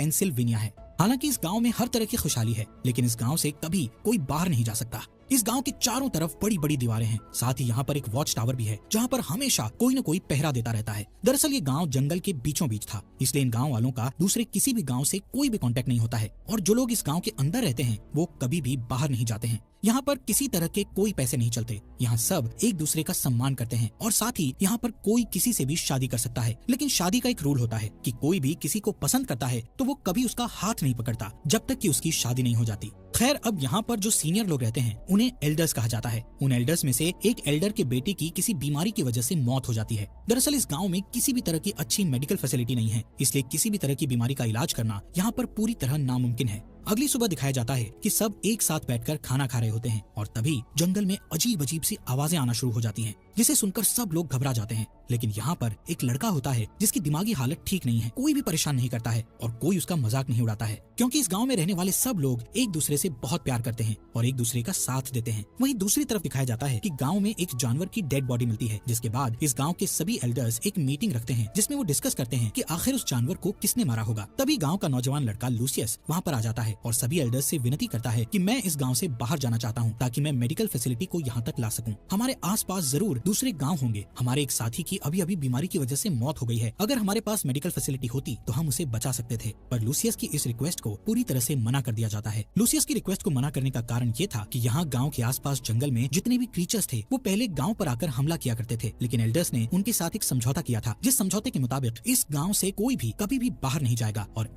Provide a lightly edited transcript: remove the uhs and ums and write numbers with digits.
Pennsylvania है। हालांकि इस गांव में हर तरह की खुशहाली है, लेकिन इस गांव से कभी कोई बाहर नहीं जा सकता। इस गांव के चारों तरफ बड़ी बड़ी दीवारें हैं। साथ ही यहाँ पर एक वॉच टावर भी है, जहाँ पर हमेशा कोई न कोई पहरा देता रहता है। दरअसल ये गांव जंगल के बीचों बीच था, इसलिए इन गांव वालों का दूसरे किसी भी गांव से कोई भी कांटेक्ट नहीं होता है। और जो लोग इस गांव के अंदर रहते हैं वो कभी भी बाहर नहीं जाते हैं। यहाँ पर किसी तरह के कोई पैसे नहीं चलते। यहाँ सब एक दूसरे का सम्मान करते हैं और साथ ही यहाँ पर कोई किसी से भी शादी कर सकता है। लेकिन शादी का एक रूल होता है कि कोई भी किसी को पसंद करता है तो वो कभी उसका हाथ नहीं पकड़ता जब तक कि उसकी शादी नहीं हो जाती। खैर, अब यहाँ पर जो सीनियर लोग रहते हैं उन्हें एल्डर्स कहा जाता है। उन एल्डर्स में से एक एल्डर के बेटे की किसी बीमारी की वजह से मौत हो जाती है। दरअसल इस गांव में किसी भी तरह की अच्छी मेडिकल फैसिलिटी नहीं है, इसलिए किसी भी तरह की बीमारी का इलाज करना यहाँ पर पूरी तरह नामुमकिन है। अगली सुबह दिखाया जाता है कि सब एक साथ बैठकर खाना खा रहे होते हैं और तभी जंगल में अजीब अजीब सी आवाजें आना शुरू हो जाती हैं, जिसे सुनकर सब लोग घबरा जाते हैं। लेकिन यहाँ पर एक लड़का होता है जिसकी दिमागी हालत ठीक नहीं है। कोई भी परेशान नहीं करता है और कोई उसका मजाक नहीं उड़ाता है, क्योंकि इस गांव में रहने वाले सब लोग एक दूसरे से बहुत प्यार करते हैं और एक दूसरे का साथ देते हैं। वहीं दूसरी तरफ दिखाया जाता है कि गांव में एक जानवर की डेड बॉडी मिलती है, जिसके बाद इस गांव के सभी एल्डर्स एक मीटिंग रखते हैं जिसमें वो डिस्कस करते हैं कि आखिर उस जानवर को किसने मारा होगा। तभी गाँव का नौजवान लड़का लूसियस वहाँ पर आ जाता है और सभी एल्डर्स से विनती करता है कि मैं इस गांव से बाहर जाना चाहता हूं ताकि मैं मेडिकल फैसिलिटी को यहाँ तक ला सकूं। हमारे आसपास जरूर दूसरे गांव होंगे। हमारे एक साथी की अभी अभी बीमारी की वजह से मौत हो गई है। अगर हमारे पास मेडिकल फैसिलिटी होती तो हम उसे बचा सकते थे। पर लूसियस की इस रिक्वेस्ट को पूरी तरह से मना कर दिया जाता है। लूसियस की रिक्वेस्ट को मना करने का कारण ये था कि यहाँ गाँव के आसपास जंगल में जितने भी क्रीचर्स थे वो पहले गाँव पर आकर हमला किया करते थे, लेकिन एल्डर्स ने उनके साथ एक समझौता किया था, जिस समझौते के मुताबिक इस गाँव से कोई भी कभी भी बाहर नहीं जाएगा और